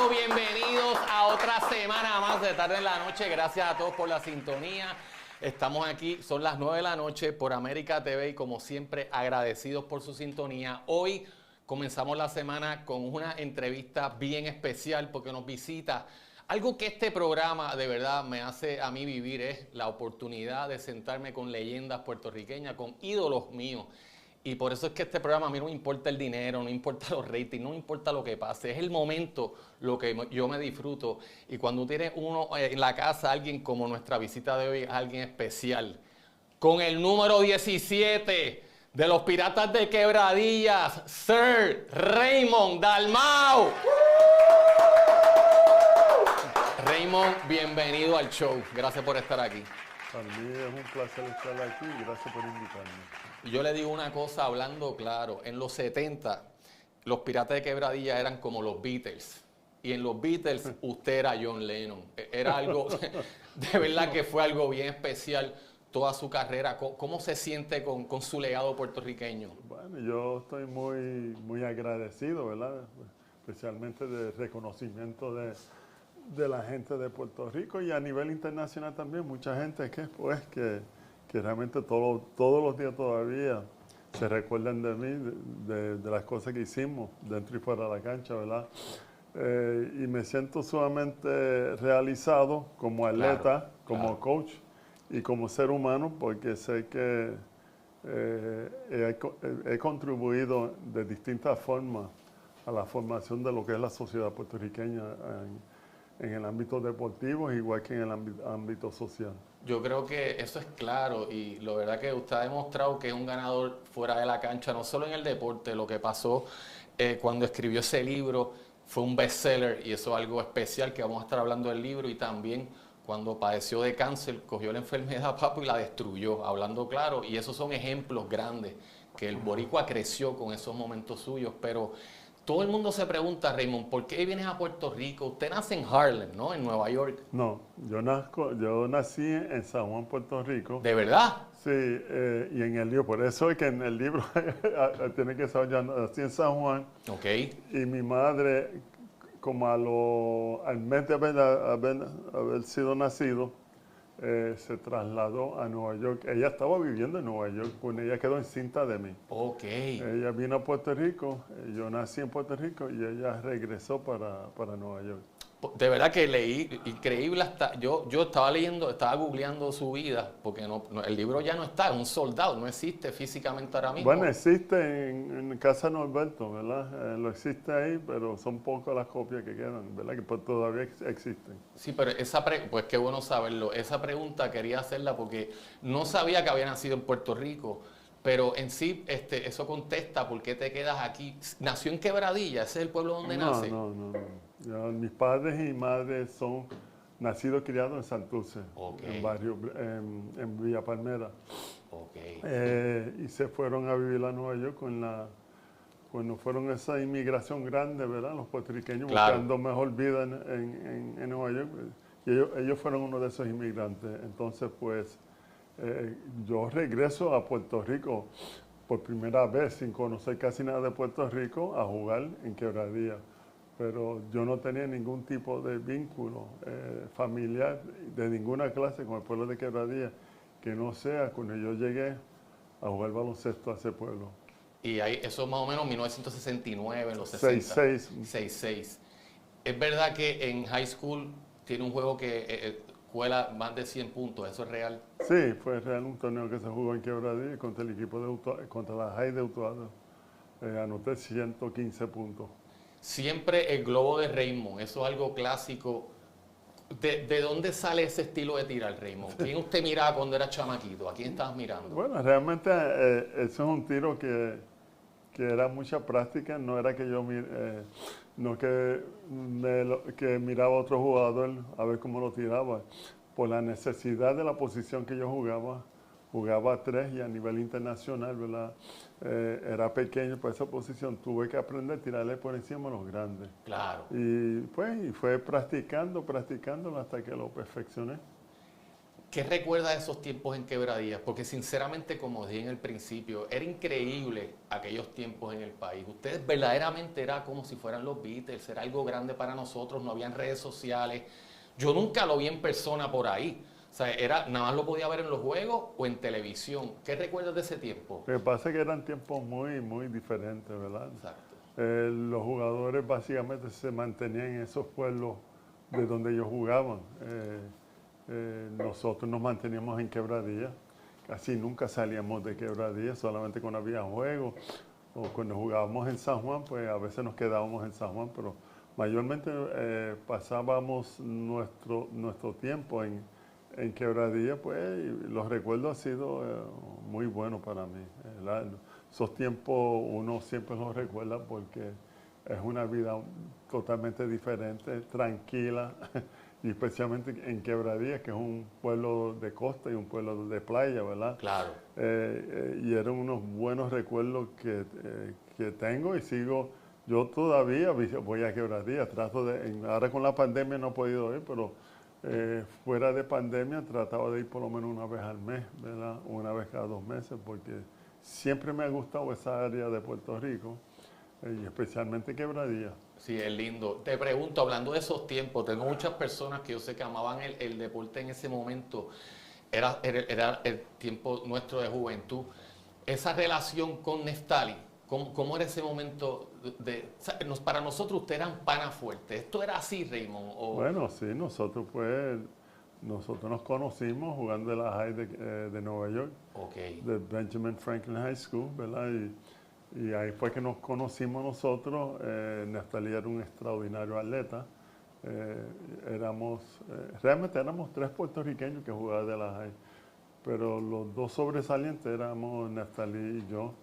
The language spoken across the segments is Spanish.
Corillo, bienvenidos a otra semana más de Tarde en la Noche. Gracias a todos por la sintonía. Estamos aquí, son las 9 de la noche por América TV y como siempre agradecidos por su sintonía. Hoy comenzamos la semana con una entrevista bien especial porque nos visita algo que este programa de verdad me hace a mí vivir, es la oportunidad de sentarme con leyendas puertorriqueñas, con ídolos míos. Y por eso es que este programa a mí no me importa el dinero, no importa los ratings, no importa lo que pase. Es el momento lo que yo me disfruto. Y cuando tiene uno en la casa, alguien como nuestra visita de hoy, alguien especial. Con el número 17 de los Piratas de Quebradillas, Sir Raymond Dalmau. Raymond, bienvenido al show. Gracias por estar aquí. Para mí es un placer estar aquí y gracias por invitarme. Yo le digo una cosa hablando claro. En los 70, los Piratas de Quebradillas eran como los Beatles. Y en los Beatles, usted era John Lennon. Era algo, de verdad que fue algo bien especial toda su carrera. ¿Cómo se siente con su legado puertorriqueño? Bueno, yo estoy muy agradecido, ¿verdad? Especialmente del reconocimiento de la gente de Puerto Rico y a nivel internacional también. Mucha gente que realmente todos los días todavía se recuerdan de mí, de las cosas que hicimos dentro y fuera de la cancha, ¿verdad? Y me siento sumamente realizado como atleta, Claro, como coach y como ser humano, porque sé que he contribuido de distintas formas a la formación de lo que es la sociedad puertorriqueña en el ámbito deportivo, igual que en el ámbito social. Yo creo que eso es claro y la verdad que usted ha demostrado que es un ganador fuera de la cancha, no solo en el deporte. Lo que pasó cuando escribió ese libro fue un bestseller y eso es algo especial que vamos a estar hablando del libro, y también cuando padeció de cáncer, cogió la enfermedad, papo, y la destruyó, hablando claro. Y esos son ejemplos grandes que el boricua creció con esos momentos suyos. Pero todo el mundo se pregunta, Raymond, ¿por qué vienes a Puerto Rico? Usted nace en Harlem, ¿no? En Nueva York. No, yo nací en San Juan, Puerto Rico. ¿De verdad? Sí, y en el libro, por eso es que en el libro tiene que saber, yo nací en San Juan. Ok. Y mi madre, como al mes de haber sido nacido, se trasladó a Nueva York. Ella estaba viviendo en Nueva York, cuando ella quedó encinta de mí. Ok. Ella vino a Puerto Rico, yo nací en Puerto Rico y ella regresó para Nueva York. De verdad que leí, increíble hasta, yo estaba leyendo, estaba googleando su vida, porque el libro ya no está, es un soldado, no existe físicamente ahora mismo. Bueno, existe en Casa Norberto, ¿verdad? Lo existe ahí, pero son pocas las copias que quedan, ¿verdad? Que pues todavía existen. Sí, pero pues qué bueno saberlo. Esa pregunta quería hacerla porque no sabía que había nacido en Puerto Rico, pero en sí eso contesta por qué te quedas aquí. Nació en Quebradilla, ese es el pueblo donde nace. No. Mis padres y madres son nacidos y criados en Santurce, Okay. en Villa Palmera. Okay. Y se fueron a vivir a Nueva York cuando fueron esa inmigración grande, ¿verdad? Los puertorriqueños Claro. buscando mejor vida en Nueva York. Y ellos fueron uno de esos inmigrantes. Entonces, pues, yo regreso a Puerto Rico por primera vez, sin conocer casi nada de Puerto Rico, a jugar en Quebradilla. Pero yo no tenía ningún tipo de vínculo familiar de ninguna clase con el pueblo de Quebradilla, que no sea cuando yo llegué a jugar baloncesto a ese pueblo. Y ahí, eso más o menos 1969, en los 60. 66. Es verdad que en high school tiene un juego que cuela más de 100 puntos, ¿eso es real? Sí, fue real un torneo que se jugó en Quebradilla contra el equipo contra la High de Utuado. Anoté 115 puntos. Siempre el globo de Raymond, eso es algo clásico. ¿De dónde sale ese estilo de tirar, Raymond? ¿Quién usted miraba cuando era chamaquito? ¿A quién estabas mirando? Bueno, realmente eso es un tiro que era mucha práctica, no era que yo no que miraba a otro jugador a ver cómo lo tiraba. Por la necesidad de la posición que yo jugaba a 3 y a nivel internacional, ¿verdad? Era pequeño por esa posición, tuve que aprender a tirarle por encima a los grandes. Claro. Y fue practicándolo hasta que lo perfeccioné. ¿Qué recuerda de esos tiempos en Quebradillas? Porque sinceramente, como dije en el principio, era increíble aquellos tiempos en el país. Ustedes verdaderamente era como si fueran los Beatles, era algo grande para nosotros, no habían redes sociales. Yo nunca lo vi en persona por ahí. O sea, nada más lo podía ver en los juegos o en televisión. ¿Qué recuerdas de ese tiempo? Lo que pasa es que eran tiempos muy diferentes, ¿verdad? Exacto. Los jugadores básicamente se mantenían en esos pueblos de donde ellos jugaban. Nosotros nos manteníamos en Quebradillas, casi nunca salíamos de Quebradillas, solamente cuando había juegos o cuando jugábamos en San Juan, pues a veces nos quedábamos en San Juan, pero mayormente pasábamos nuestro tiempo en Quebradillas, pues y los recuerdos han sido muy buenos para mí. Esos tiempos uno siempre los recuerda porque es una vida totalmente diferente, tranquila, y especialmente en Quebradillas, que es un pueblo de costa y un pueblo de playa, ¿verdad? Claro. Y eran unos buenos recuerdos que tengo y sigo. Yo todavía voy a Quebradillas, ahora con la pandemia no he podido ir, pero fuera de pandemia trataba de ir por lo menos una vez al mes, ¿verdad? Una vez cada 2 meses, porque siempre me ha gustado esa área de Puerto Rico, y especialmente Quebradillas. Sí, es lindo. Te pregunto, hablando de esos tiempos, tengo muchas personas que yo sé que amaban el deporte en ese momento. Era el tiempo nuestro de juventud. Esa relación con Neftali, ¿cómo era ese momento? O sea, para nosotros ustedes eran panas fuertes. ¿Esto era así, Raymond? Bueno, sí, nosotros nos conocimos jugando en la High de Nueva York, de Benjamin Franklin High School, ¿verdad? Y ahí fue que nos conocimos nosotros. Neftali era un extraordinario atleta. Realmente éramos 3 puertorriqueños que jugaban de la High, pero los 2 sobresalientes éramos Neftali y yo.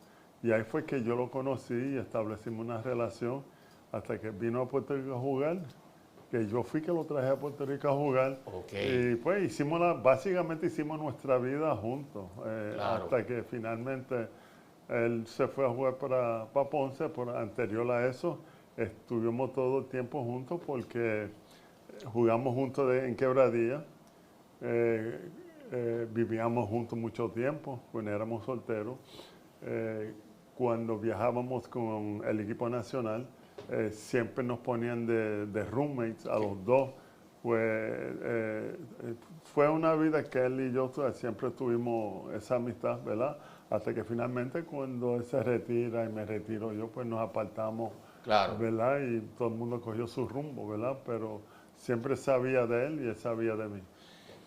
Y ahí fue que yo lo conocí y establecimos una relación hasta que vino a Puerto Rico a jugar, que yo fui que lo traje a Puerto Rico a jugar. Y pues básicamente hicimos nuestra vida juntos, Claro. hasta que finalmente él se fue a jugar para Ponce. Anterior a eso, estuvimos todo el tiempo juntos porque jugamos juntos en Quebradillas, vivíamos juntos mucho tiempo cuando éramos solteros. Cuando viajábamos con el equipo nacional, siempre nos ponían de roommates a los dos. Fue una vida que él y yo siempre tuvimos esa amistad, ¿verdad? Hasta que finalmente cuando él se retira y me retiro yo, pues nos apartamos, Claro. ¿verdad? Y todo el mundo cogió su rumbo, ¿verdad? Pero siempre sabía de él y él sabía de mí.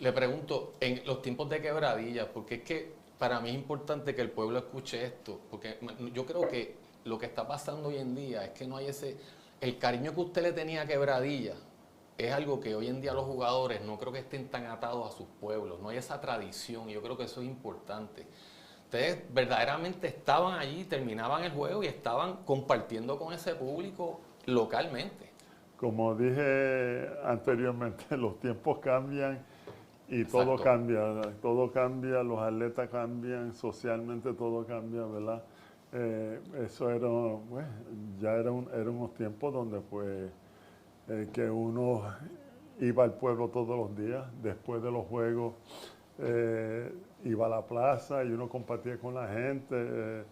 Le pregunto, en los tiempos de Quebradillas, porque es que para mí es importante que el pueblo escuche esto, porque yo creo que lo que está pasando hoy en día es que no hay el cariño que usted le tenía a Quebradillas, es algo que hoy en día los jugadores no creo que estén tan atados a sus pueblos, no hay esa tradición, y yo creo que eso es importante. Ustedes verdaderamente estaban allí, terminaban el juego y estaban compartiendo con ese público localmente. Como dije anteriormente, los tiempos cambian y Exacto. todo cambia, los atletas cambian, socialmente todo cambia, ¿verdad? Eso eran unos tiempos donde pues que uno iba al pueblo todos los días, después de los juegos iba a la plaza y uno compartía con la gente.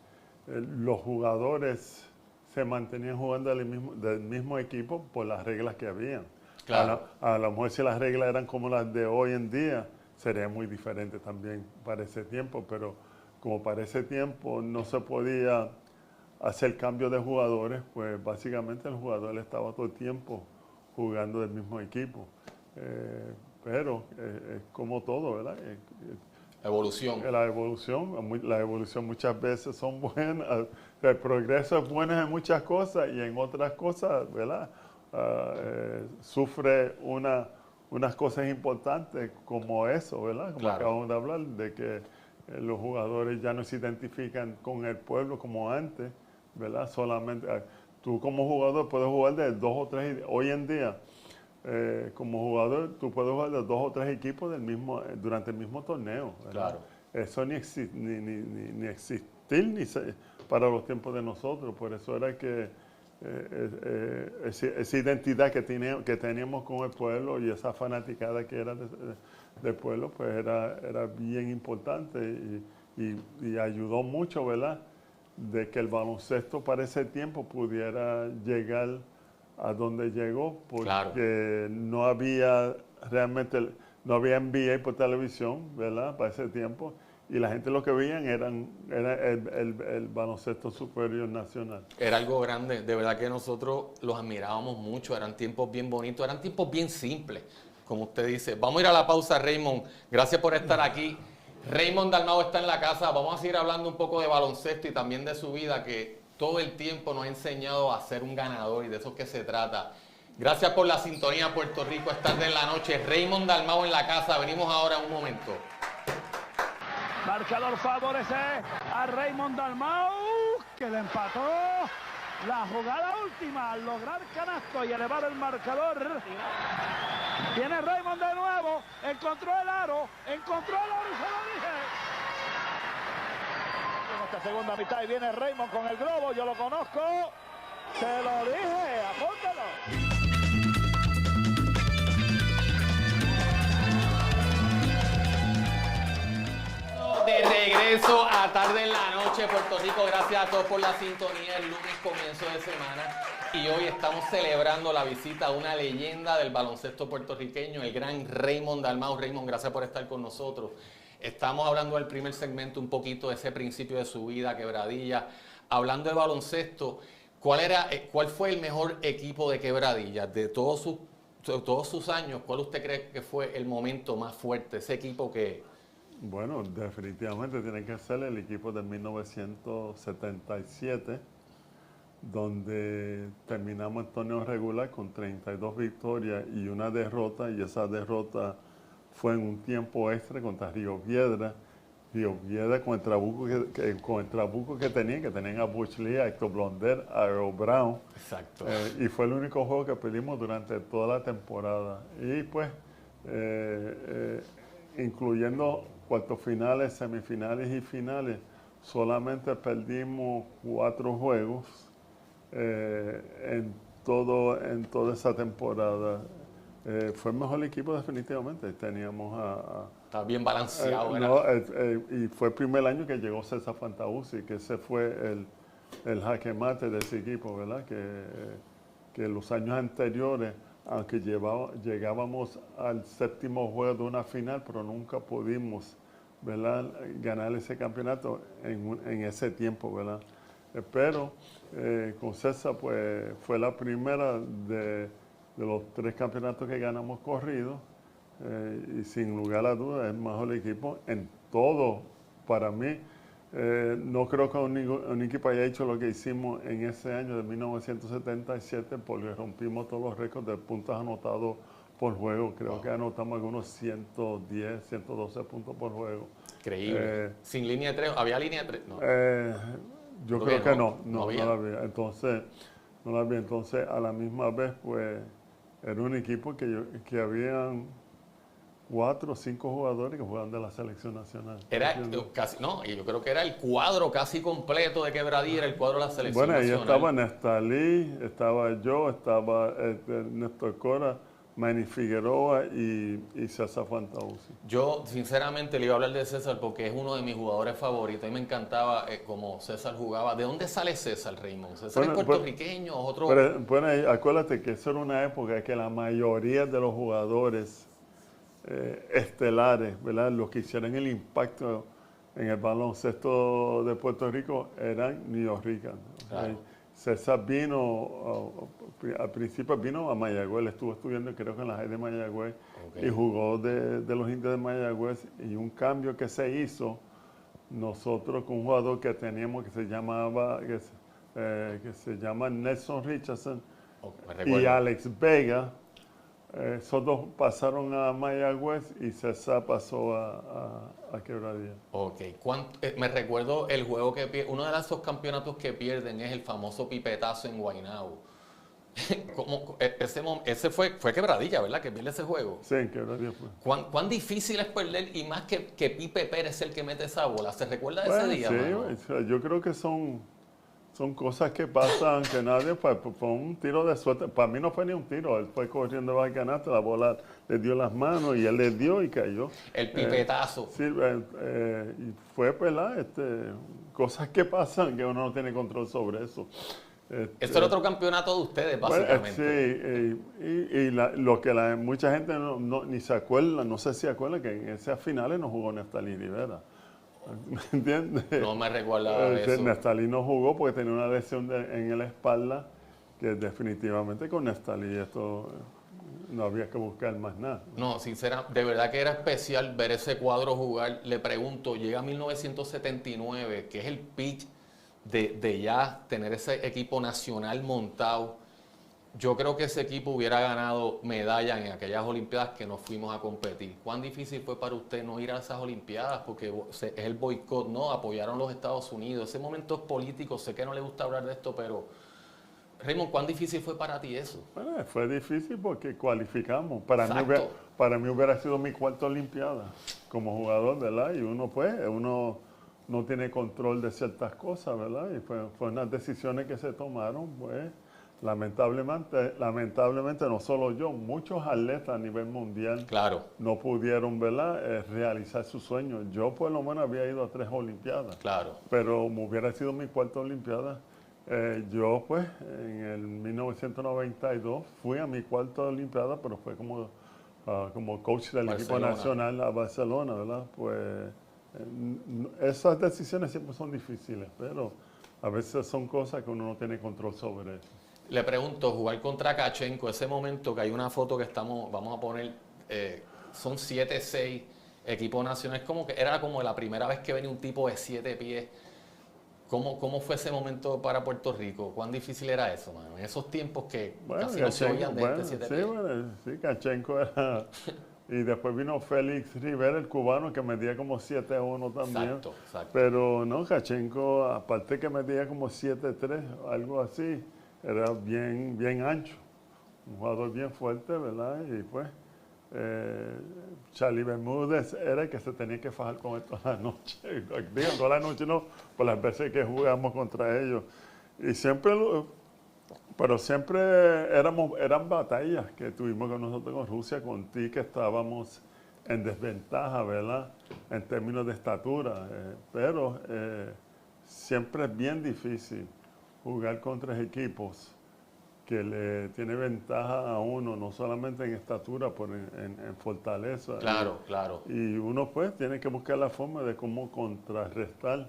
Los jugadores se mantenían jugando del mismo equipo por las reglas que habían. Claro. A lo mejor si las reglas eran como las de hoy en día, sería muy diferente también para ese tiempo, pero como para ese tiempo no se podía hacer cambio de jugadores, pues básicamente el jugador estaba todo el tiempo jugando del mismo equipo. Pero es como todo, ¿verdad? Evolución. La evolución muchas veces son buenas, el progreso es bueno en muchas cosas y en otras cosas, ¿verdad? Sufre unas cosas importantes como eso, ¿verdad? Como Claro. acabamos de hablar, de que los jugadores ya no se identifican con el pueblo como antes, ¿verdad? Solamente tú como jugador puedes jugar de 2 o 3, hoy en día, como jugador tú puedes jugar de 2 o 3 equipos durante el mismo torneo, ¿verdad? Claro. Eso ni existir para los tiempos de nosotros, por eso era que esa identidad que teníamos con el pueblo y esa fanaticada que era del pueblo, pues era bien importante y ayudó mucho, ¿verdad?, de que el baloncesto para ese tiempo pudiera llegar a donde llegó, porque Claro. no había realmente, no había NBA por televisión, ¿verdad?, para ese tiempo, y la gente lo que veían era el baloncesto superior nacional. Era algo grande, de verdad que nosotros los admirábamos mucho, eran tiempos bien bonitos, eran tiempos bien simples, como usted dice. Vamos a ir a la pausa, Raymond, gracias por estar aquí. Raymond Dalmau está en la casa, vamos a seguir hablando un poco de baloncesto y también de su vida, que todo el tiempo nos ha enseñado a ser un ganador y de eso es que se trata. Gracias por la sintonía, Puerto Rico, es tarde en la noche. Raymond Dalmau en la casa, venimos ahora en un momento. Marcador favorece a Raymond Dalmau, que le empató la jugada última al lograr canasto y elevar el marcador. Viene Raymond de nuevo, encontró el aro y se lo dije. En esta segunda mitad y viene Raymond con el globo, yo lo conozco, se lo dije, apúntalo. De regreso a tarde en la noche, Puerto Rico. Gracias a todos por la sintonía. El lunes comienzo de semana y hoy estamos celebrando la visita de una leyenda del baloncesto puertorriqueño, el gran Raymond Dalmau. Raymond, gracias por estar con nosotros. Estamos hablando del primer segmento un poquito de ese principio de su vida, Quebradilla. Hablando de baloncesto, ¿cuál fue el mejor equipo de Quebradilla de todos sus años? ¿Cuál usted cree que fue el momento más fuerte, ese equipo que... Bueno, definitivamente tiene que ser el equipo de 1977, donde terminamos el torneo regular con 32 victorias y una derrota, y esa derrota fue en un tiempo extra contra Río Piedra. Río Piedra con el trabuco que tenían a Butch Lee, a Héctor Blonder, a Earl Brown. Exacto. Y fue el único juego que perdimos durante toda la temporada. Y pues, incluyendo cuartos finales, semifinales y finales, solamente perdimos 4 juegos en toda esa temporada. Fue el mejor equipo definitivamente. Teníamos Está bien balanceado, ¿verdad? y fue el primer año que llegó César Fantauci, que ese fue el jaque mate de ese equipo, ¿verdad? Que los años anteriores, aunque llegábamos al 7º juego de una final, pero nunca pudimos, ¿verdad?, ganar ese campeonato en ese tiempo, ¿verdad? Pero con César pues fue la primera de los 3 campeonatos que ganamos corridos, y sin lugar a dudas es el mejor equipo en todo. Para mí, no creo que un equipo haya hecho lo que hicimos en ese año de 1977, porque rompimos todos los récords de puntos anotados por juego. Creo que anotamos algunos 110, 112 puntos por juego. Increíble. Sin línea de 3, ¿había línea de 3? No. Yo creo que no la había. había. Entonces, no la había. Entonces, a la misma vez, pues, era un equipo que habían 4 o 5 jugadores que jugaban de la selección nacional. Era casi, no, y yo creo que era el cuadro casi completo de Quebradilla, era el cuadro de la selección bueno, ahí nacional. estaba Nestalí, estaba yo, estaba Néstor Cora, Manny Figueroa y César Fantauci. Yo, sinceramente, le iba a hablar de César porque es uno de mis jugadores favoritos. A mí me encantaba cómo César jugaba. ¿De dónde sale César, Raymond? ¿César es puertorriqueño o otro? Bueno, acuérdate que eso era una época que la mayoría de los jugadores estelares, ¿verdad?, los que hicieron el impacto en el baloncesto de Puerto Rico eran neoyorquinos. Claro. César vino, al principio vino a Mayagüez, estuvo estudiando creo que en la High de Mayagüez, y jugó de los Indios de Mayagüez, y un cambio que se hizo, nosotros con un jugador que teníamos que se llama Nelson Richardson, y Alex Vega, esos dos pasaron a Mayagüez y César pasó a Quebradilla. Ok, me recuerdo el juego uno de esos campeonatos que pierden es el famoso pipetazo en Guaynabo. Ese fue Quebradilla, ¿verdad? Que pierde ese juego. Sí, en Quebradilla fue. ¿Cuán difícil es perder y más que Pipe Pérez es el que mete esa bola? ¿Se recuerda de ese día? Sí, yo creo que son son cosas que pasan, que nadie, pues, fue un tiro de suerte. Para mí no fue ni un tiro, él fue corriendo bajo el canasto, la bola le dio las manos y él le dio y cayó. El pipetazo. Sí, y fue, ¿verdad? Cosas que pasan que uno no tiene control sobre eso. Eso era otro campeonato de ustedes, básicamente. Lo que mucha gente ni se acuerda, no sé si acuerda que en esas finales no jugó Nestalí Rivera. ¿Me entiendes? No me recuerda eso. Nestalí no jugó porque tenía una lesión en la espalda que definitivamente con Nestalí esto no había que buscar más nada. No, sinceramente, de verdad que era especial ver ese cuadro jugar. Le pregunto, llega 1979, que es el pitch de ya tener ese equipo nacional montado. Yo creo que ese equipo hubiera ganado medallas en aquellas Olimpiadas que nos fuimos a competir. ¿Cuán difícil fue para usted no ir a esas Olimpiadas? Porque es el boicot, ¿no? Apoyaron los Estados Unidos. Ese momento es político, sé que no le gusta hablar de esto, pero Raymond, ¿cuán difícil fue para ti eso? Bueno, fue difícil porque cualificamos. Para mí hubiera sido mi cuarta Olimpiada como jugador, ¿verdad? Y uno no tiene control de ciertas cosas, ¿verdad? Y fue unas decisiones que se tomaron, pues, lamentablemente no solo yo, muchos atletas a nivel mundial no pudieron, ¿verdad? Realizar sus sueños. Yo por lo menos había ido a 3 Olimpiadas, pero me hubiera sido mi cuarta Olimpiada. Yo, pues, en el 1992 fui a mi cuarta Olimpiada, pero fue como coach del equipo nacional a Barcelona, ¿verdad? Pues esas decisiones siempre son difíciles, pero a veces son cosas que uno no tiene control sobre eso. Le pregunto, jugar contra Kachenko, ese momento que hay una foto que vamos a poner, son 7-6 equipo nacional, era como la primera vez que venía un tipo de 7 pies. ¿Cómo fue ese momento para Puerto Rico? ¿Cuán difícil era eso, mano? En esos tiempos que casi no se oían de 7 pies. Sí, Kachenko era... Y después vino Félix Rivera, el cubano, que medía como 7'1" también. Exacto. Pero no, Kachenko, aparte que medía como 7'3", algo así, era bien ancho. Un jugador bien fuerte, ¿verdad? Y pues, Charlie Bermúdez era el que se tenía que fajar con él toda la noche. Digo, toda la noche no, por las veces que jugamos contra ellos. Y siempre... Pero siempre eran batallas que tuvimos con nosotros con Rusia, con ti, que estábamos en desventaja, ¿verdad? En términos de estatura. Pero siempre es bien difícil jugar contra equipos que le tiene ventaja a uno, no solamente en estatura, pero en fortaleza. Claro. Y uno pues tiene que buscar la forma de cómo contrarrestar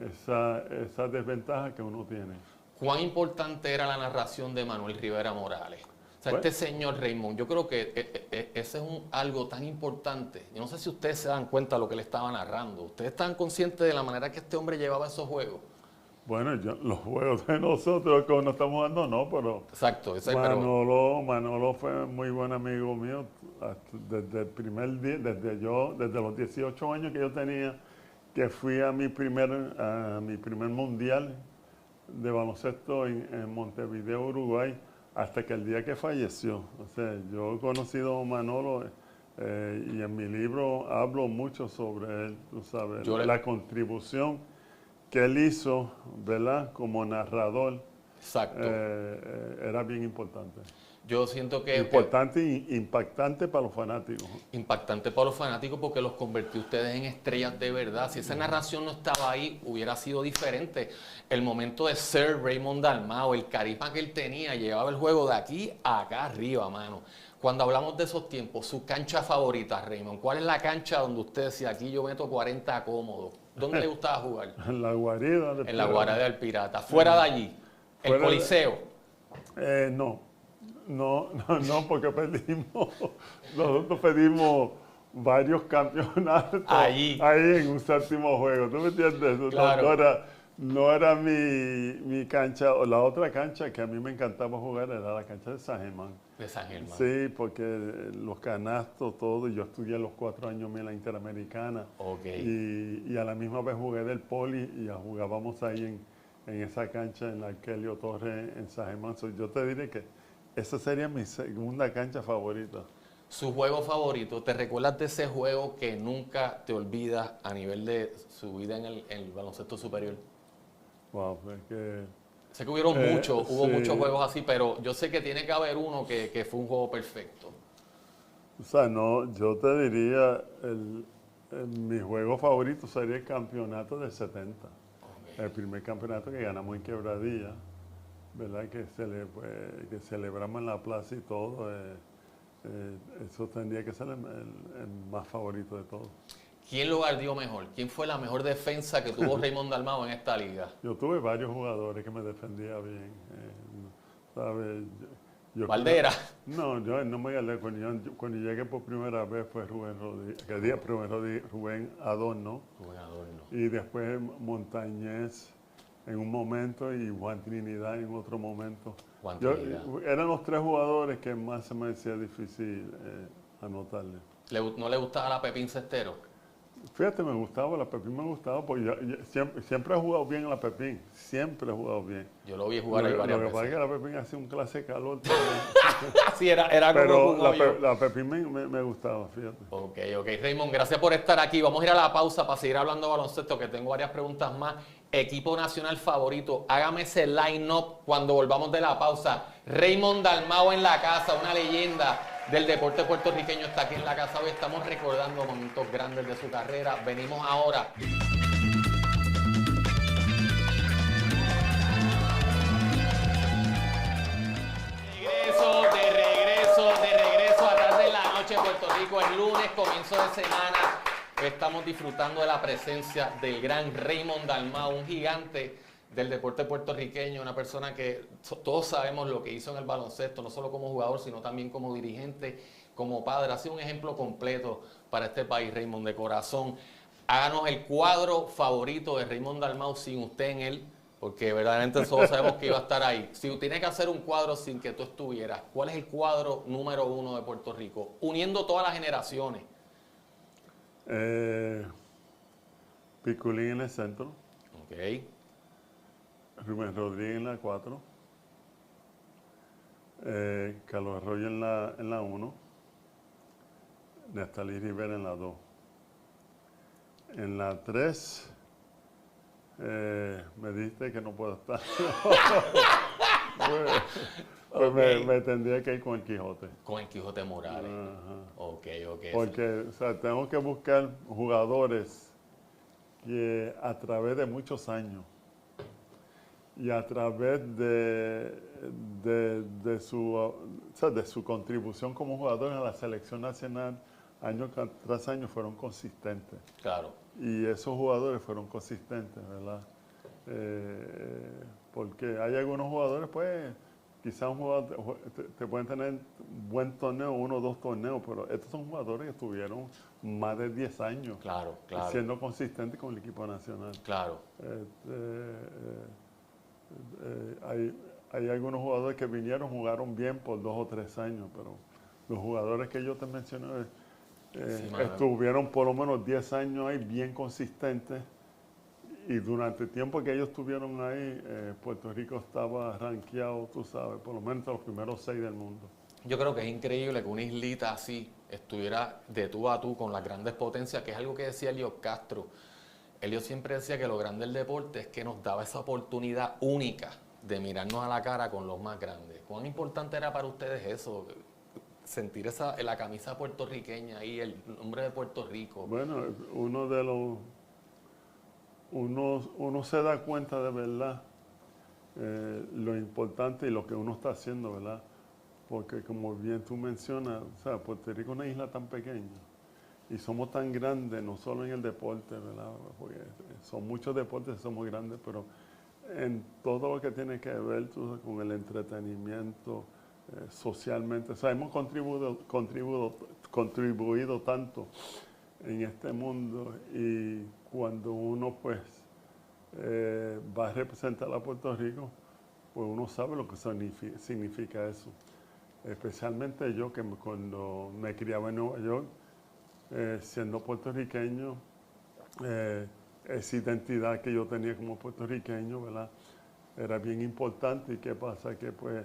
esa desventaja que uno tiene. ¿Cuán importante era la narración de Manuel Rivera Morales? O sea, este señor Raymond, yo creo que ese es algo tan importante. Yo no sé si ustedes se dan cuenta de lo que le estaba narrando. ¿Ustedes están conscientes de la manera que este hombre llevaba esos juegos? Bueno, los juegos de nosotros, como nos estamos dando, no, pero... Exacto. Manolo fue muy buen amigo mío desde el primer día, desde los 18 años que yo tenía, que fui a mi primer mundial de baloncesto en Montevideo, Uruguay, hasta que el día que falleció. O sea, yo he conocido a Manolo y en mi libro hablo mucho sobre él, tú sabes, la contribución que él hizo, ¿verdad? Como narrador. Exacto. Era bien importante. Yo siento que... Importante e impactante para los fanáticos. Impactante para los fanáticos porque los convirtió ustedes en estrellas de verdad. Si esa narración no estaba ahí, hubiera sido diferente. El momento de Sir Raymond Dalmau, el carisma que él tenía, llevaba el juego de aquí a acá arriba, mano. Cuando hablamos de esos tiempos, su cancha favorita, Raymond, ¿cuál es la cancha donde usted decía, aquí yo meto 40 cómodo? ¿Dónde le gustaba jugar? En la guarida del Pirata. En la guarida del Pirata. Fuera de allí, el Coliseo. No, porque nosotros pedimos varios campeonatos ahí en un séptimo juego. ¿Tú me entiendes? Claro. No era mi cancha. O la otra cancha que a mí me encantaba jugar era la cancha de San Germán. De San Germán. Sí, porque los canastos, todo. Yo estudié los 4 años en la Interamericana. Okay. Y a la misma vez jugué del Poli y jugábamos ahí en esa cancha en la Arquelio Torres en San Germán. Yo te diré que esa sería mi segunda cancha favorita. ¿Su juego favorito? ¿Te recuerdas de ese juego que nunca te olvidas a nivel de su vida en el baloncesto superior? Wow, es que... Sé que hubo sí. muchos juegos así, pero yo sé que tiene que haber uno que fue un juego perfecto. O sea, no, yo te diría, mi juego favorito sería el campeonato del 70. El primer campeonato que ganamos en Quebradilla, ¿verdad? Que celebramos en la plaza y todo. Eso tendría que ser el más favorito de todos. ¿Quién lo guardió mejor? ¿Quién fue la mejor defensa que tuvo Raymond Dalmau en esta liga? Yo tuve varios jugadores que me defendían bien. ¿Sabes? Valdera. No, yo no me gané. Cuando llegué por primera vez fue Rubén Rodríguez, Rubén Adorno. Rubén Adorno. Y después Montañez en un momento y Juan Trinidad en otro momento. Eran los tres jugadores que más se me hacía difícil anotarle. ¿No le gustaba la Pepín Cestero? Fíjate, la Pepín me gustaba, porque siempre he jugado bien en la Pepín, siempre he jugado bien. Yo lo vi jugar ahí varias veces. Lo que pasa es que la Pepín hacía un clase de calor. Sí, era pero como la Pepín me gustaba, fíjate. Ok, Raymond, gracias por estar aquí. Vamos a ir a la pausa para seguir hablando de baloncesto, que tengo varias preguntas más. Equipo nacional favorito, hágame ese line-up cuando volvamos de la pausa. Raymond Dalmau en la casa, una leyenda del deporte puertorriqueño, está aquí en la casa hoy. Estamos recordando momentos grandes de su carrera. Venimos ahora. De regreso a Tarde en la Noche, Puerto Rico. El lunes, comienzo de semana. Estamos disfrutando de la presencia del gran Raymond Dalmau, un gigante del deporte puertorriqueño, una persona que todos sabemos lo que hizo en el baloncesto, no solo como jugador, sino también como dirigente, como padre. Ha sido un ejemplo completo para este país, Raymond, de corazón. Háganos el cuadro favorito de Raymond Dalmau sin usted en él, porque verdaderamente todos sabemos que iba a estar ahí. Si tiene que hacer un cuadro sin que tú estuvieras, ¿cuál es el cuadro número 1 de Puerto Rico? Uniendo todas las generaciones. Piculín en el centro. Ok. Rubén Rodríguez en la 4. Carlos Arroyo en la 1. Nestalí Rivera en la 2. En la 3, me diste que no puedo estar. Me tendría que ir con el Quijote. Con el Quijote Morales. Ajá. Ok. Porque, o sea, tengo que buscar jugadores que a través de muchos años y a través de su contribución como jugador en la selección nacional, año tras año fueron consistentes. Claro. Y esos jugadores fueron consistentes, ¿verdad? Porque hay algunos jugadores, pues, quizás un jugador te pueden tener buen torneo, 1 o 2 torneos, pero estos son jugadores que estuvieron más de 10 años siendo consistentes con el equipo nacional. Claro. Hay algunos jugadores que jugaron bien por 2 o 3 años, pero los jugadores que yo te mencioné estuvieron por lo menos 10 años ahí bien consistentes, y durante el tiempo que ellos estuvieron ahí, Puerto Rico estaba rankeado, tú sabes, por lo menos los primeros 6 del mundo. Yo creo que es increíble que una islita así estuviera de tú a tú con las grandes potencias, que es algo que decía Elliot Castro. Elliot siempre decía que lo grande del deporte es que nos daba esa oportunidad única de mirarnos a la cara con los más grandes. ¿Cuán importante era para ustedes eso? Sentir la camisa puertorriqueña ahí, el nombre de Puerto Rico. Bueno, uno se da cuenta de verdad lo importante y lo que uno está haciendo, ¿verdad? Porque como bien tú mencionas, o sea, Puerto Rico es una isla tan pequeña y somos tan grandes, no solo en el deporte, ¿verdad? Porque son muchos deportes, somos grandes, pero en todo lo que tiene que ver con el entretenimiento, socialmente. O sea, hemos contribuido tanto en este mundo, y cuando uno pues va a representar a Puerto Rico, pues uno sabe lo que significa eso. Especialmente yo, que cuando me criaba en Nueva York, siendo puertorriqueño, esa identidad que yo tenía como puertorriqueño, ¿verdad?, era bien importante. ¿Y qué pasa? Que pues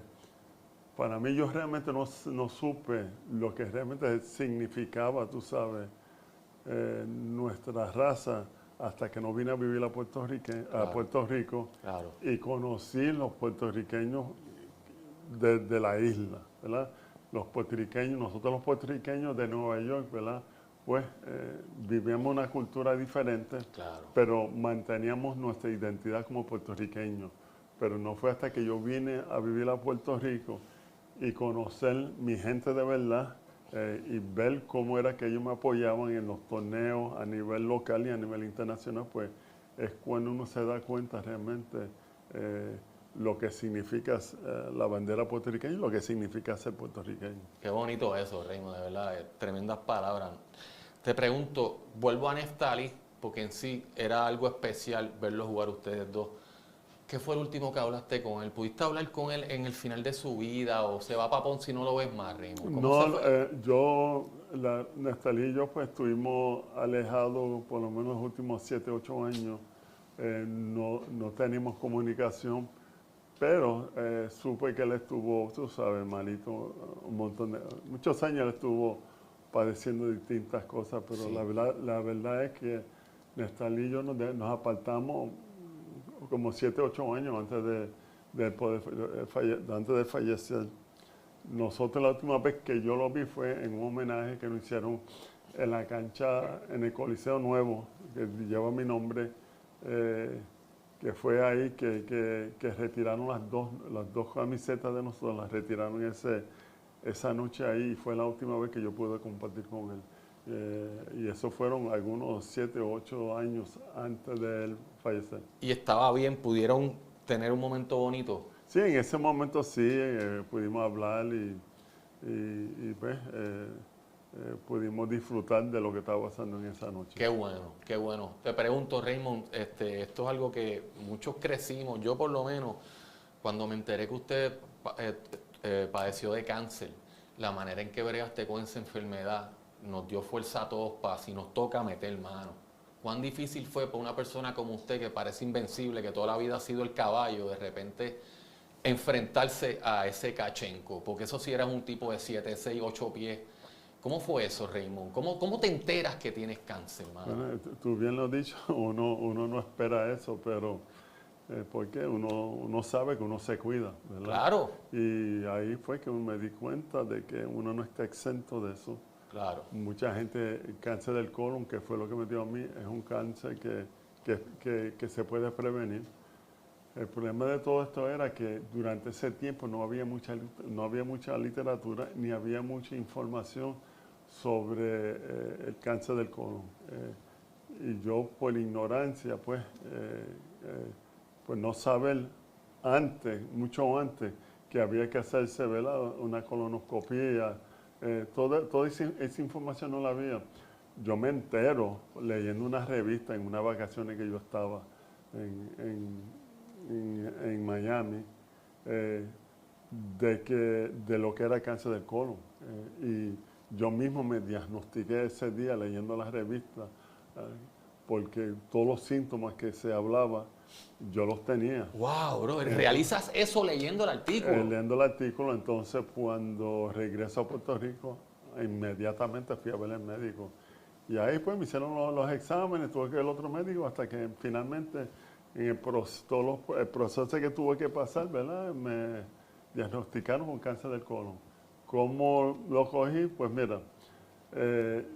para mí yo realmente no supe lo que realmente significaba, tú sabes, nuestra raza hasta que no vine a vivir a Puerto Rico Claro. y conocí los puertorriqueños de la isla, ¿verdad? Nosotros los puertorriqueños de Nueva York, ¿verdad? Pues vivíamos una cultura diferente, Claro. pero manteníamos nuestra identidad como puertorriqueños. Pero no fue hasta que yo vine a vivir a Puerto Rico y conocer mi gente de verdad y ver cómo era que ellos me apoyaban en los torneos a nivel local y a nivel internacional, pues es cuando uno se da cuenta realmente lo que significa la bandera puertorriqueña y lo que significa ser puertorriqueño. Qué bonito eso, Raymond, de verdad, tremendas palabras. Te pregunto, vuelvo a Neftali, porque en sí era algo especial verlos jugar ustedes dos. ¿Qué fue el último que hablaste con él? ¿Pudiste hablar con él en el final de su vida o se va a Papón si no lo ves más, Raymond? ¿Cómo se fue? Nestalí y yo pues estuvimos alejados por lo menos los últimos 7, 8 años. No teníamos comunicación, pero supe que él estuvo, tú sabes, malito, muchos años él estuvo padeciendo distintas cosas, pero Sí. la verdad es que Nestalí y yo nos apartamos como 7, 8 años antes de fallecer. Nosotros la última vez que yo lo vi fue en un homenaje que nos hicieron en la cancha, en el Coliseo Nuevo, que lleva mi nombre, que fue ahí que retiraron las dos camisetas de nosotros, las retiraron esa noche ahí y fue la última vez que yo pude compartir con él. Y eso fueron algunos 7 o 8 años antes de él fallecer. Y estaba bien, pudieron tener un momento bonito. Sí, en ese momento sí, pudimos hablar y pues, pudimos disfrutar de lo que estaba pasando en esa noche. Qué bueno, qué bueno. Te pregunto, Raymond, esto es algo que muchos crecimos, yo por lo menos, cuando me enteré que usted padeció de cáncer, la manera en que bregaste con esa enfermedad nos dio fuerza a todos para, si nos toca, meter mano. ¿Cuán difícil fue para una persona como usted, que parece invencible, que toda la vida ha sido el caballo, de repente enfrentarse a ese Kachenko? Porque eso sí era un tipo de 7, 6, 8 pies. ¿Cómo fue eso, Raymond? ¿Cómo te enteras que tienes cáncer, mano? Bueno, tú bien lo has dicho, uno no espera eso, pero porque uno sabe que uno se cuida, ¿verdad? Claro, Y ahí fue que me di cuenta de que uno no está exento de eso. claro. Mucha gente, el cáncer del colon, que fue lo que me dio a mí, es un cáncer que se puede prevenir. El problema de todo esto era que durante ese tiempo no había mucha literatura ni había mucha información sobre el cáncer del colon. Y yo, por ignorancia, pues no saber mucho antes, que había que hacerse, ¿verdad?, una colonoscopia. Toda esa información no la había. Yo me entero leyendo una revista en unas vacaciones que yo estaba en Miami, de lo que era cáncer del colon. Y yo mismo me diagnostiqué ese día leyendo la revista, porque todos los síntomas que se hablaba, yo los tenía. Wow, bro, realizas eso leyendo el artículo. Leyendo el artículo, entonces cuando regreso a Puerto Rico, inmediatamente fui a ver al médico. Y ahí pues me hicieron los exámenes, tuve que ver al otro médico hasta que finalmente en el proceso que tuve que pasar, ¿verdad?, me diagnosticaron con cáncer del colon. ¿Cómo lo cogí? Pues mira.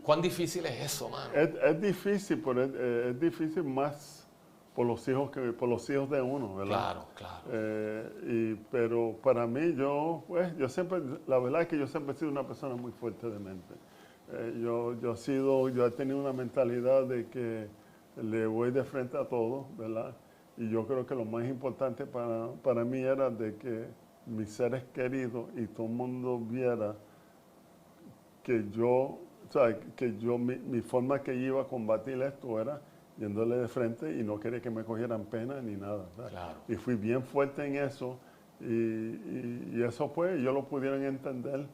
¿Cuán difícil es eso, mano? Es difícil, pero es difícil más por los hijos de uno, ¿verdad? Claro. Pero para mí, yo siempre, la verdad es que yo siempre he sido una persona muy fuerte de mente. Yo he tenido una mentalidad de que le voy de frente a todo, ¿verdad? Y yo creo que lo más importante para mí era de que mis seres queridos y todo el mundo viera que mi forma que iba a combatir esto era yéndole de frente y no quería que me cogieran pena ni nada. Claro. Y fui bien fuerte en eso y eso pues ellos lo pudieron entender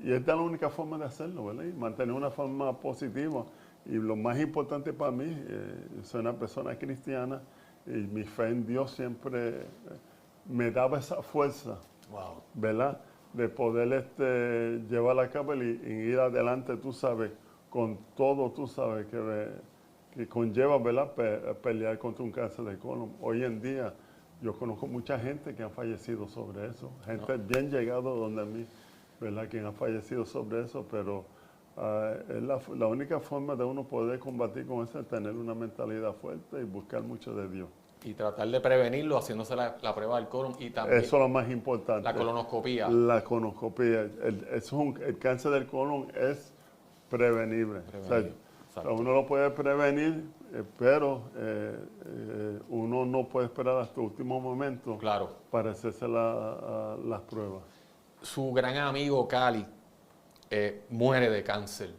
y esta es la única forma de hacerlo, ¿verdad? Y mantener una forma positiva. Y lo más importante para mí, soy una persona cristiana y mi fe en Dios siempre me daba esa fuerza, Wow. ¿verdad?, de poder llevar a cabo y ir adelante, tú sabes, con todo, tú sabes, que conlleva, ¿verdad? Pelear contra un cáncer de colon. Hoy en día yo conozco mucha gente que ha fallecido sobre eso, gente bien llegado donde a mí, ¿verdad? Que han fallecido sobre eso, pero es la única forma de uno poder combatir con eso es tener una mentalidad fuerte y buscar mucho de Dios. Y tratar de prevenirlo haciéndose la prueba del colon y también Eso es lo más importante. la colonoscopía. La colonoscopía. El cáncer del colon es prevenible. O sea, uno lo puede prevenir, pero uno no puede esperar hasta el último momento para hacerse las pruebas. Su gran amigo Cali muere de cáncer.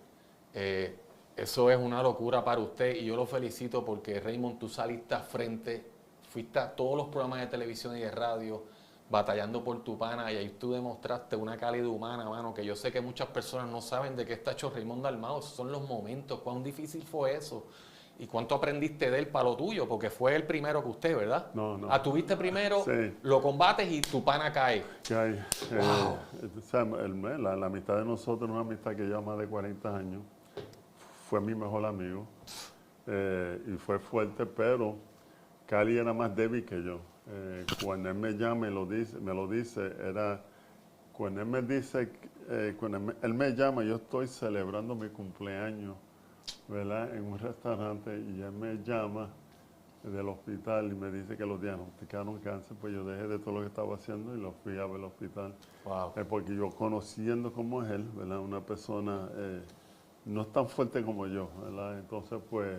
Eso es una locura para usted y yo lo felicito porque, Raymond, tú saliste a frente, fuiste a todos los programas de televisión y de radio batallando por tu pana y ahí tú demostraste una calidad humana, mano, que yo sé que muchas personas no saben de qué está hecho Raymond Dalmau. Esos son los momentos, cuán difícil fue eso y cuánto aprendiste de él para lo tuyo, porque fue el primero que usted, ¿verdad? No. Tuviste primero, sí. Lo combates y tu pana cae. Cae. Wow. O sea, la amistad de nosotros es una amistad que lleva más de 40 años. Fue mi mejor amigo y fue fuerte, pero Cali era más débil que yo. Cuando él me llama y me lo dice, cuando él me dice, él me llama, yo estoy celebrando mi cumpleaños, ¿verdad? En un restaurante y él me llama del hospital y me dice que lo diagnosticaron cáncer, pues yo dejé de todo lo que estaba haciendo y lo fui a ver al hospital. Wow. Porque yo conociendo cómo es él, ¿verdad? Una persona no es tan fuerte como yo, ¿verdad? Entonces, pues,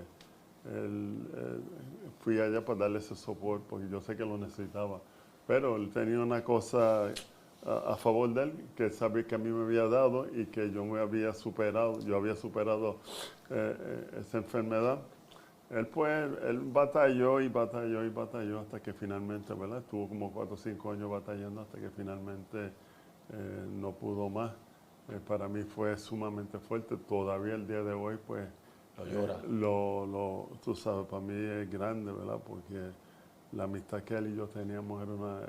fui allá para darle ese soporte porque yo sé que lo necesitaba. Pero él tenía una cosa a favor de él, que sabía que a mí me había dado y que yo había superado esa enfermedad. Él batalló hasta que finalmente, ¿verdad? Estuvo como 4 o 5 años batallando hasta que finalmente no pudo más. Para mí fue sumamente fuerte. Todavía el día de hoy, pues, lo llora. Tú sabes, para mí es grande, ¿verdad? Porque la amistad que él y yo teníamos era una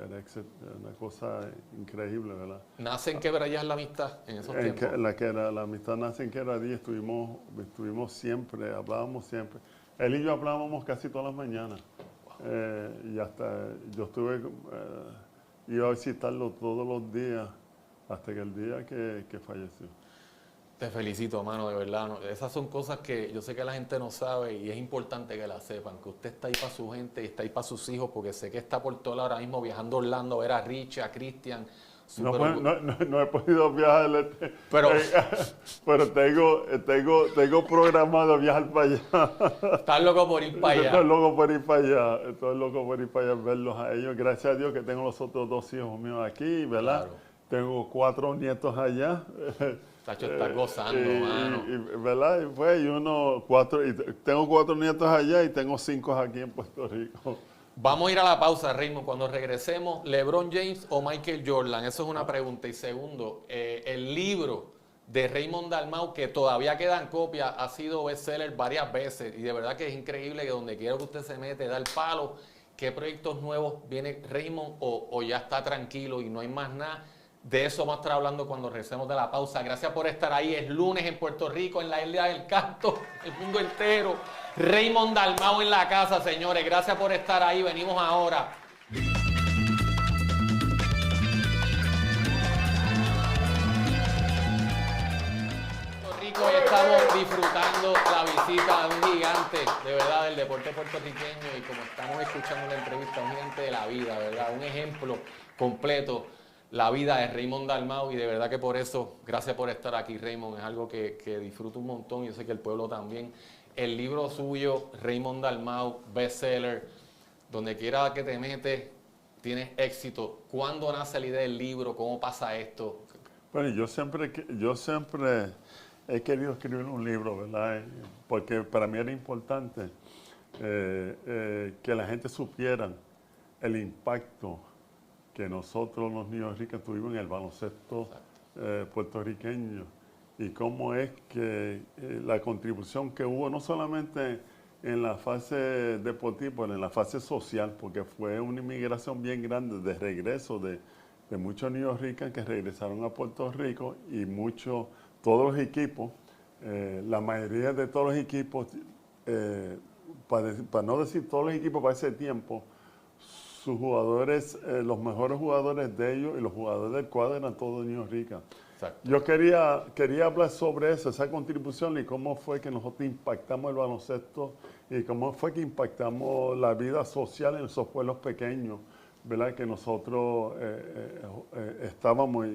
cosa increíble, ¿verdad? ¿Nace en Quebradillas la amistad en esos tiempos? La amistad nace en Quebradillas, estuvimos siempre, hablábamos siempre. Él y yo hablábamos casi todas las mañanas. Y hasta yo iba a visitarlo todos los días, hasta que el día que falleció. Te felicito, mano, de verdad. ¿No? Esas son cosas que yo sé que la gente no sabe y es importante que las sepan, que usted está ahí para su gente y está ahí para sus hijos, porque sé que está por todo ahora mismo viajando a Orlando a ver a Richie, a Cristian. No he podido viajar, pero tengo programado viajar para allá. Estás loco por ir para allá. Estoy loco por ir para allá, verlos a ellos. Gracias a Dios que tengo los otros 2 hijos míos aquí, ¿verdad? Claro. Tengo 4 nietos allá. Tacho está gozando, mano. ¿Verdad? Tengo 4 nietos allá y tengo 5 aquí en Puerto Rico. Vamos a ir a la pausa, Raymond. Cuando regresemos, ¿LeBron James o Michael Jordan? Eso es una pregunta. Y segundo, el libro de Raymond Dalmau, que todavía quedan copias, ha sido bestseller varias veces. Y de verdad que es increíble que donde quiera que usted se mete, da el palo. ¿Qué proyectos nuevos viene Raymond o ya está tranquilo y no hay más nada? De eso vamos a estar hablando cuando regresemos de la pausa. Gracias por estar ahí. Es lunes en Puerto Rico, en la Isla del Canto, el mundo entero. Raymond Dalmau en la casa, señores. Gracias por estar ahí. Venimos ahora. Puerto Rico, hoy estamos disfrutando la visita de un gigante, de verdad, del deporte puertorriqueño. Y como estamos escuchando la entrevista, un gigante de la vida, ¿verdad? Un ejemplo completo. La vida de Raymond Dalmau y de verdad que por eso, gracias por estar aquí, Raymond, es algo que disfruto un montón, yo sé que el pueblo también. El libro suyo, Raymond Dalmau, bestseller, donde quiera que te metes, tienes éxito. ¿Cuándo nace la idea del libro? ¿Cómo pasa esto? Bueno, yo siempre he querido escribir un libro, ¿verdad? Porque para mí era importante que la gente supiera el impacto que nosotros los niños ricos tuvimos en el baloncesto puertorriqueño y cómo es que la contribución que hubo no solamente en la fase deportiva, pero en la fase social, porque fue una inmigración bien grande de regreso de muchos niños ricos que regresaron a Puerto Rico y todos los equipos, la mayoría de todos los equipos para no decir todos los equipos para ese tiempo, sus jugadores, los mejores jugadores de ellos y los jugadores del cuadro eran todos de Niños Ricas. Exacto. Yo quería hablar sobre eso, esa contribución y cómo fue que nosotros impactamos el baloncesto y cómo fue que impactamos la vida social en esos pueblos pequeños, ¿verdad? Que nosotros estábamos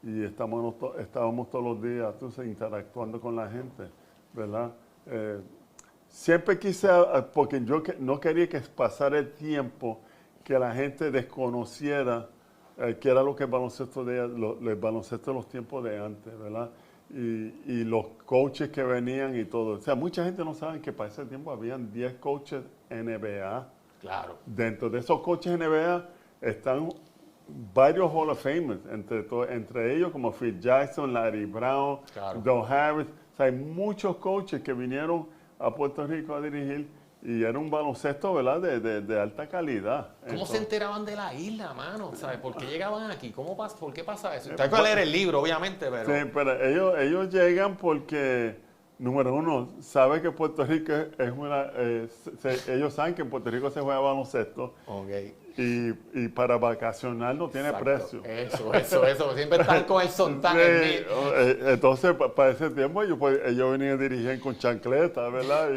y estábamos todos los días interactuando con la gente, ¿verdad? Siempre quise, porque yo no quería que pasara el tiempo que la gente desconociera qué era lo que el baloncesto de los tiempos de antes, ¿verdad? Y los coaches que venían y todo. O sea, mucha gente no sabe que para ese tiempo habían 10 coaches NBA. Claro. Dentro de esos coaches NBA están varios Hall of Famers, entre ellos como Phil Jackson, Larry Brown, Claro. Don Harris. O sea, hay muchos coaches que vinieron a Puerto Rico a dirigir y era un baloncesto, ¿verdad?, de alta calidad. ¿Cómo se enteraban de la isla, mano? ¿Sabes? ¿Por qué llegaban aquí? ¿Por qué pasa eso? Hay que leer el libro, obviamente, pero... Sí, pero ellos llegan porque, número uno, saben que Puerto Rico es una... ellos saben que en Puerto Rico se juega baloncesto. Okay. Y para vacacionar no tiene Exacto. precio. Eso. Siempre están con el sontán en mí. Entonces, para ese tiempo, ellos venían a dirigir con chancletas, ¿verdad?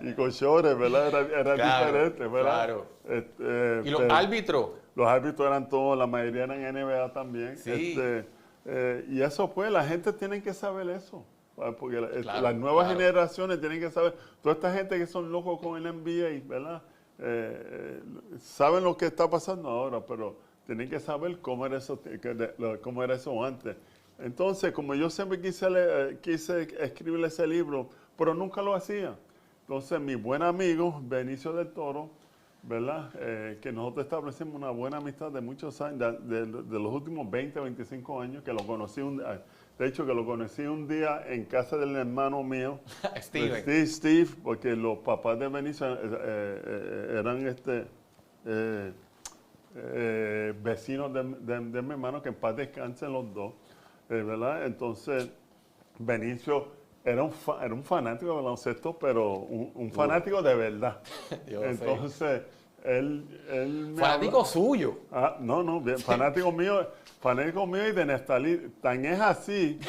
Y con shorts, ¿verdad? Era Claro, diferente, ¿verdad? claro. ¿Y los árbitros? Los árbitros eran todos, la mayoría eran NBA también. Sí. Y eso, pues, la gente tiene que saber eso. Porque Claro, las nuevas claro. generaciones tienen que saber. Toda esta gente que son locos con el NBA, ¿verdad? Saben lo que está pasando ahora, pero tienen que saber cómo era eso antes. Entonces, como yo siempre quise escribir ese libro, pero nunca lo hacía. Entonces, mi buen amigo, Benicio del Toro, ¿verdad? Que nosotros establecimos una buena amistad de muchos años, de los últimos 20, 25 años, que lo conocí de hecho, que lo conocí un día en casa del hermano mío, Steve, porque los papás de Benicio eran vecinos de mi hermano, que en paz descansen los dos, ¿verdad? Entonces, Benicio era un fanático de baloncesto, pero un fanático de verdad. Entonces, él me fanático habla, suyo. No, bien, fanático mío y de Neftalí. Tan es así,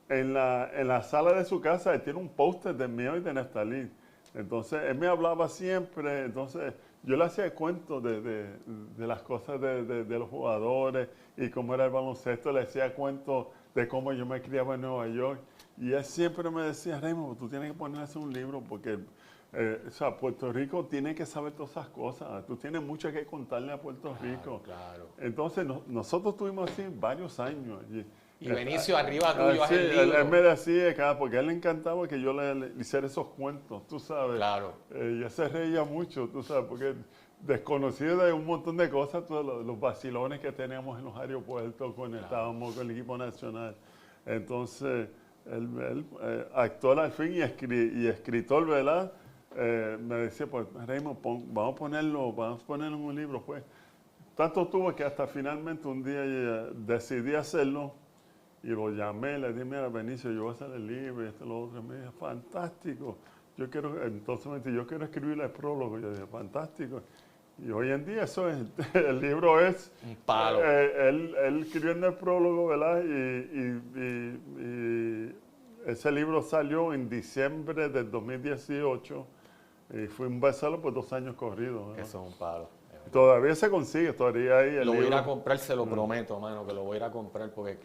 en la sala de su casa, él tiene un póster de mío y de Neftalí. Entonces, él me hablaba siempre, entonces yo le hacía cuentos de las cosas de los jugadores y cómo era el baloncesto, le hacía cuentos de cómo yo me criaba en Nueva York. Y él siempre me decía, Raymond, tú tienes que ponerse un libro porque Puerto Rico tiene que saber todas esas cosas. Tú tienes mucho que contarle a Puerto Rico. Claro. Entonces, nosotros estuvimos así varios años. Y Benicio arriba tuyo sí, es el libro. él me decía, porque a él le encantaba que yo le hiciera esos cuentos, tú sabes. Claro. Y él se reía mucho, tú sabes, porque desconocido de un montón de cosas, todos los vacilones que teníamos en los aeropuertos cuando estábamos con el equipo nacional. Entonces, él actor al fin y escritor, ¿verdad? Me decía, pues, Raymond, vamos a ponerlo en un libro, pues. Tanto tuvo que hasta finalmente un día decidí hacerlo y lo llamé, le dije, mira, Benicio, yo voy a hacer el libro y lo otro. Me dijo, fantástico. Entonces me dice, yo quiero escribir el prólogo. Yo dije, fantástico. Y hoy en día eso es, el libro es... Un palo. Él escribió en el prólogo, ¿verdad? Y ese libro salió en diciembre del 2018 y fue un bestseller por 2 años corridos, ¿verdad? Eso es un palo. Todavía se consigue, todavía hay el Lo voy a ir libro. a comprar, se lo prometo, mano, que lo voy a ir a comprar porque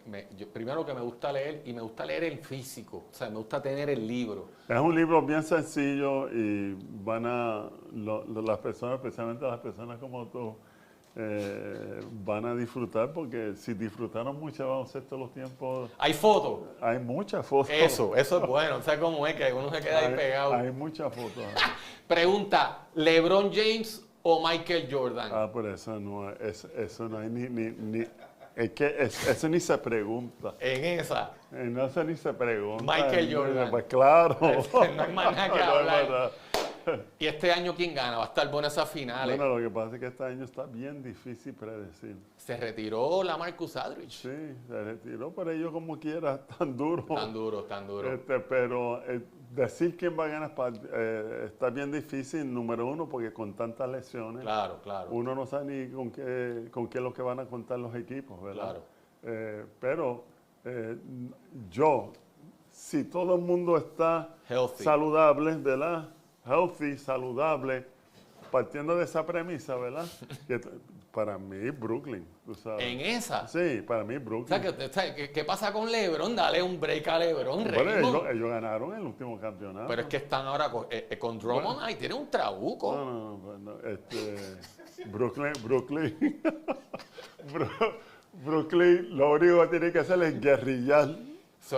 primero que me gusta leer y me gusta leer el físico, o sea, me gusta tener el libro. Es un libro bien sencillo y las personas, especialmente las personas como tú, van a disfrutar porque si disfrutaron mucho el baloncesto en los tiempos... ¿Hay fotos? Hay muchas fotos. Eso es bueno, o sea, cómo es que uno se queda ahí pegado. Hay muchas fotos. Pregunta, ¿LeBron James o Michael Jordan? Por eso no hay ni es que eso ni se pregunta. En esa. No se ni se pregunta. Michael Jordan. Pues claro. No hay más nada que No hay más hablar. nada. ¿Y este año quién gana? Va a estar buena esas finales. Bueno, lo que pasa es que este año está bien difícil predecir. Se retiró la Marcus Aldridge. Sí, se retiró, pero ellos como quiera, tan duro. Tan duro. Pero decir quién va a ganar está bien difícil, número uno, porque con tantas lesiones, Claro, claro. uno no sabe ni con qué es lo que van a contar los equipos, ¿verdad? Claro. Pero si todo el mundo está Healthy. saludable, ¿verdad? Healthy, saludable, partiendo de esa premisa, ¿verdad? Para mí, Brooklyn, tú sabes. En esa. Sí, para mí, O Brooklyn. sea, ¿qué pasa con LeBron? Dale un break a LeBron, Bueno, Raymond. ellos ganaron el último campeonato. Pero es que están ahora con Drummond ahí, tiene un trabuco. No. Brooklyn, Brooklyn, lo único que tiene que hacer es guerrillar.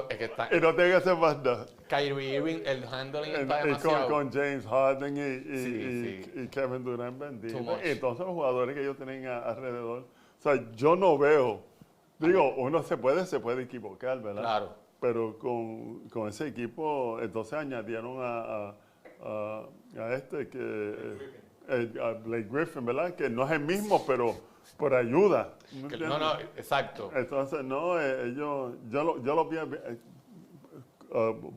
Es que está, Y no tiene que hacer más nada. Kyrie Irving, el handling está Y demasiado. con James Harden Sí. y Kevin Durant bendito. Too much. Y entonces los jugadores que ellos tienen alrededor. O sea, yo no veo. Digo, uno se puede equivocar, ¿verdad? Claro. Pero con ese equipo, entonces añadieron a Blake Griffin, ¿verdad? Que no es el mismo, pero por ayuda. No, exacto. Entonces, yo lo vi,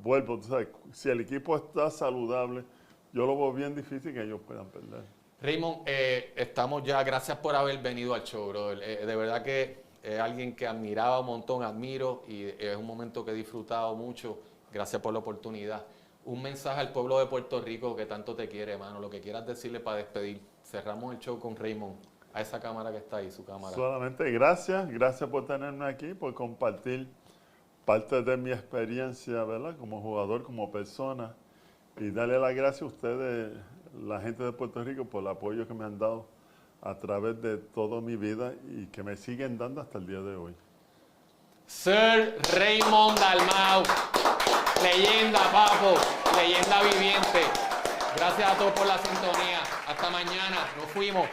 vuelvo, tú sabes, si el equipo está saludable, yo lo veo bien difícil que ellos puedan perder. Raymond, estamos ya, gracias por haber venido al show, brother. De verdad que es alguien que admiraba un montón, admiro, y es un momento que he disfrutado mucho. Gracias por la oportunidad. Un mensaje al pueblo de Puerto Rico que tanto te quiere, hermano. Lo que quieras decirle para despedir. Cerramos el show con Raymond. A esa cámara que está ahí, su cámara. Solamente gracias por tenerme aquí, por compartir parte de mi experiencia, ¿verdad? Como jugador, como persona. Y darle las gracias a ustedes, la gente de Puerto Rico, por el apoyo que me han dado a través de toda mi vida y que me siguen dando hasta el día de hoy. Sir Raymond Dalmau, leyenda, papo, leyenda viviente. Gracias a todos por la sintonía. Hasta mañana. Nos fuimos.